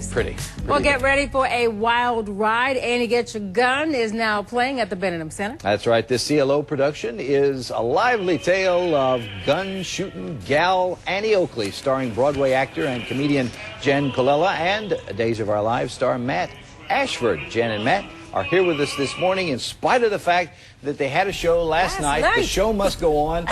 nice. Pretty Well, get good. ready for a wild ride. Annie Get Your Gun is now playing at the Benham Center. That's right. This CLO production is a lively tale of gun-shooting gal Annie Oakley, starring Broadway actor and comedian Jenn Colella, and Days of Our Lives star Matt Ashford. Jen and Matt are here with us this morning in spite of the fact that they had a show last night. The show must go on,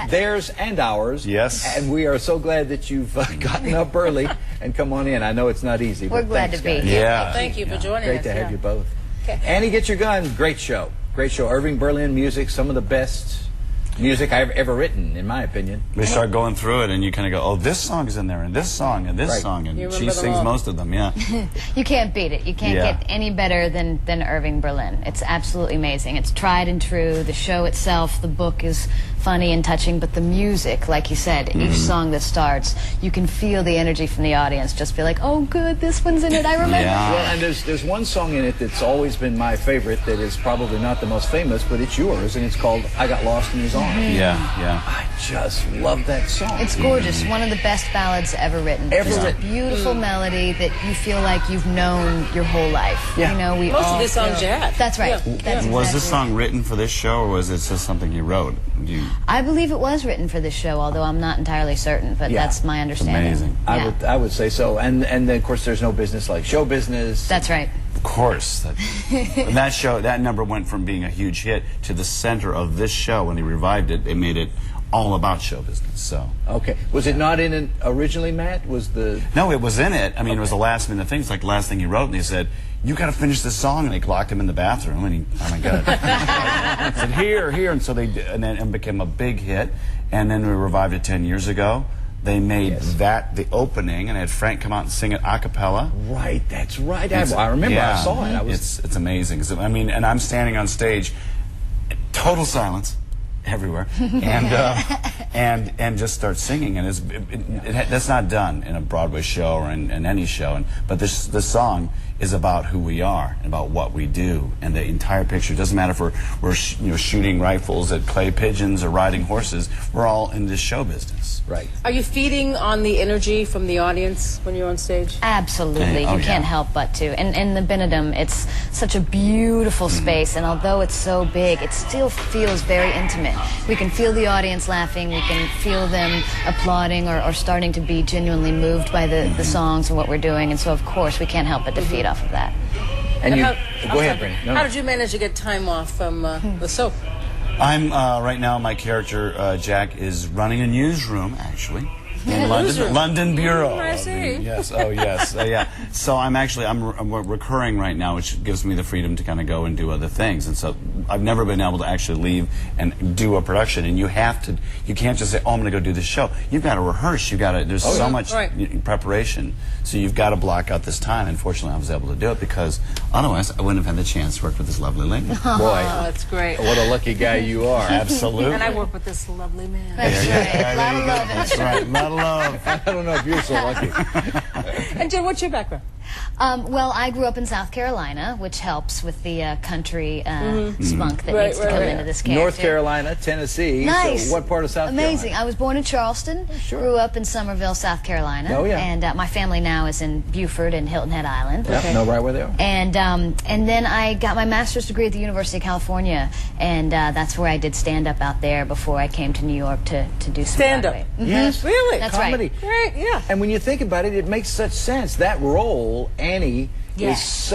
theirs and ours. Yes. And we are so glad that you've gotten up early and come on in. I know it's not easy. We're but glad thanks, to be guys. here. Yeah. Thank you for joining us. Great to have you both. Okay. Annie Get Your Gun, great show. Great show. Irving Berlin music, some of the best music I've ever written, in my opinion. We start going through it, and you kind of go, oh, this song is in there, and this song, and this song, and she sings most of them, yeah. You can't beat it. You can't get any better than Irving Berlin. It's absolutely amazing. It's tried and true. The show itself, the book is funny and touching, but the music, like you said, each song that starts, you can feel the energy from the audience. Just be like, oh, good, this one's in it. I remember. Yeah. Well, and there's one song in it that's always been my favorite that is probably not the most famous, but it's yours, and it's called I Got Lost in His Arms. Yeah. I just love that song. It's gorgeous. One of the best ballads ever written. Just a beautiful melody that you feel like you've known your whole life. Yeah. You know, we Most all of this on jazz. That's right. Yeah. That's Was exactly this song written for this show, or was it just something you wrote? I believe it was written for this show, although I'm not entirely certain, but that's my understanding. Amazing. Yeah. I would say so. And then, of course, there's no business like show business. That's right. Of course. That show, that number went from being a huge hit to the center of this show. When they revived it, they made it all about show business. So Okay. Was it not in it originally, Matt? Was the... no, it was in it. I mean, it was the last minute thing. It's like the last thing he wrote, and he said, you got to finish this song, and they locked him in the bathroom, and he, oh my God. He said, here, and so they did, and then it became a big hit, and then we revived it 10 years ago. They made that the opening, and had Frank come out and sing it a cappella. Right, that's right. I remember, I saw it. It's amazing. So, I mean, and I'm standing on stage, total silence everywhere, and just start singing, and that's not done in a Broadway show or in any show. But this song is about who we are and about what we do, and the entire picture. It doesn't matter if we're shooting rifles at clay pigeons or riding horses. We're all in this show business. Right. Are you feeding on the energy from the audience when you're on stage? Absolutely. You can't help but to. And in the Benham, it's such a beautiful space, and although it's so big, it still feels very intimate. We can feel the audience laughing, we can feel them applauding or starting to be genuinely moved by the songs and what we're doing, and so of course we can't help but to feed off of that. And you... How, go ahead, Brandon. How did you manage to get time off from the soap? I'm right now. My character Jack is running a newsroom, actually, in London Bureau. I see. Yes. Oh, yes. Yeah. So I'm recurring right now, which gives me the freedom to kind of go and do other things. And so I've never been able to actually leave and do a production. And you have to. You can't just say, "Oh, I'm going to go do this show." You've got to rehearse. You've got to. There's so much preparation. So you've got to block out this time. And fortunately, I was able to do it because otherwise I wouldn't have had the chance to work with this lovely lady. Boy, that's great. What a lucky guy you are. Absolutely. And I work with this lovely man. That's right. A lot of love. That's right. A lot of love. I don't know if you're so lucky. And Jen, what's your background? Well, I grew up in South Carolina, which helps with the country spunk that needs to come into this character. North Carolina, Tennessee. Nice. So what part of South Amazing. Carolina? I was born in Charleston, grew up in Somerville, South Carolina. Oh, yeah. And my family now is in Beaufort and Hilton Head Island. Yep, know right where they are. And then I got my master's degree at the University of California, and that's where I did stand-up out there before I came to New York to do some Stand-up? Broadway. Yes. Really? That's Comedy. Great, yeah. And when you think about it, it makes such sense. That role, Annie, is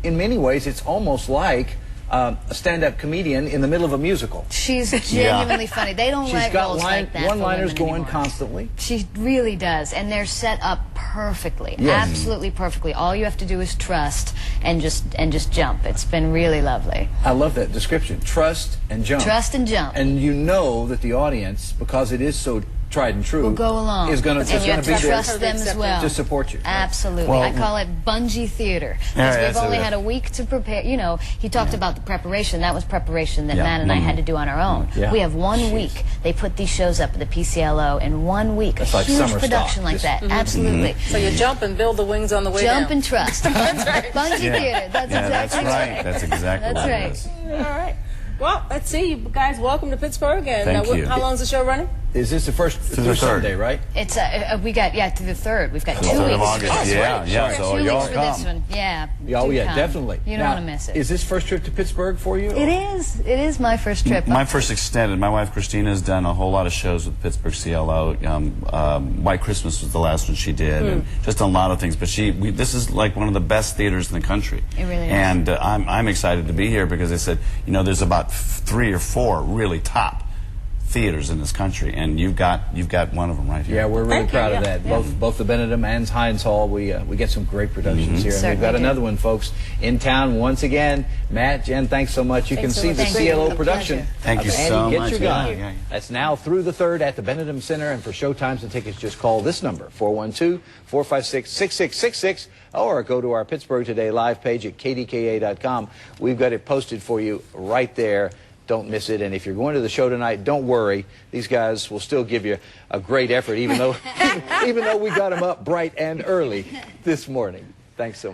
in many ways, it's almost like a stand-up comedian in the middle of a musical. She's genuinely funny. They don't She's write got roles like that one-liners for going women anymore. constantly. She really does, and they're set up perfectly, Yes. absolutely perfectly. All you have to do is trust and just jump. It's been really lovely. I love that description. Trust and jump. Trust and jump. And you know that the audience, because it is so tried and true, will go along. Is going to and you have be to there trust them as well. to support you. Absolutely. Well, I call it bungee theater. Because we've only had a week to prepare. You know, he talked about the preparation. That was preparation that Matt and I had to do on our own. Yeah. We have 1 week. They put these shows up at the PCLO in 1 week. That's a like huge summer production stock. like that. Absolutely. So you jump and build the wings on the way down. Jump and trust. That's right. Bungee theater. That's exactly right. That's exactly That's right. All right. Well, let's see. You guys, welcome to Pittsburgh. And Thank you. how long is the show running? Is this the first through Sunday, right? It's we got through the 3rd. We've got 2 weeks. 3rd of August. Yeah. So 2 y'all weeks for this one. Yeah. Oh, do yeah, come. definitely. You don't want to miss it. Is this first trip to Pittsburgh for you? It is. It is my first trip. My first extended. My wife Christina has done a whole lot of shows with Pittsburgh CLO. White Christmas was the last one she did, and just a lot of things. But this is like one of the best theaters in the country. It really is. And I'm excited to be here because they said, you know, there's about 3 or 4 really top theaters in this country, and you've got one of them right here. Yeah, we're really proud of that. Both the Benedum and Heinz Hall, we get some great productions here, and we've got another one, folks, in town once again. Matt, Jen, thanks so much. You can see the CLO production. Thank you so much. Get Your Gun. That's now through the 3rd at the Benedum Center, and for showtimes and tickets, just call this number, 412-456-6666, or go to our Pittsburgh Today live page at KDKA.com. We've got it posted for you right there. Don't miss it. And if you're going to the show tonight, don't worry. These guys will still give you a great effort, even though we got them up bright and early this morning. Thanks so much.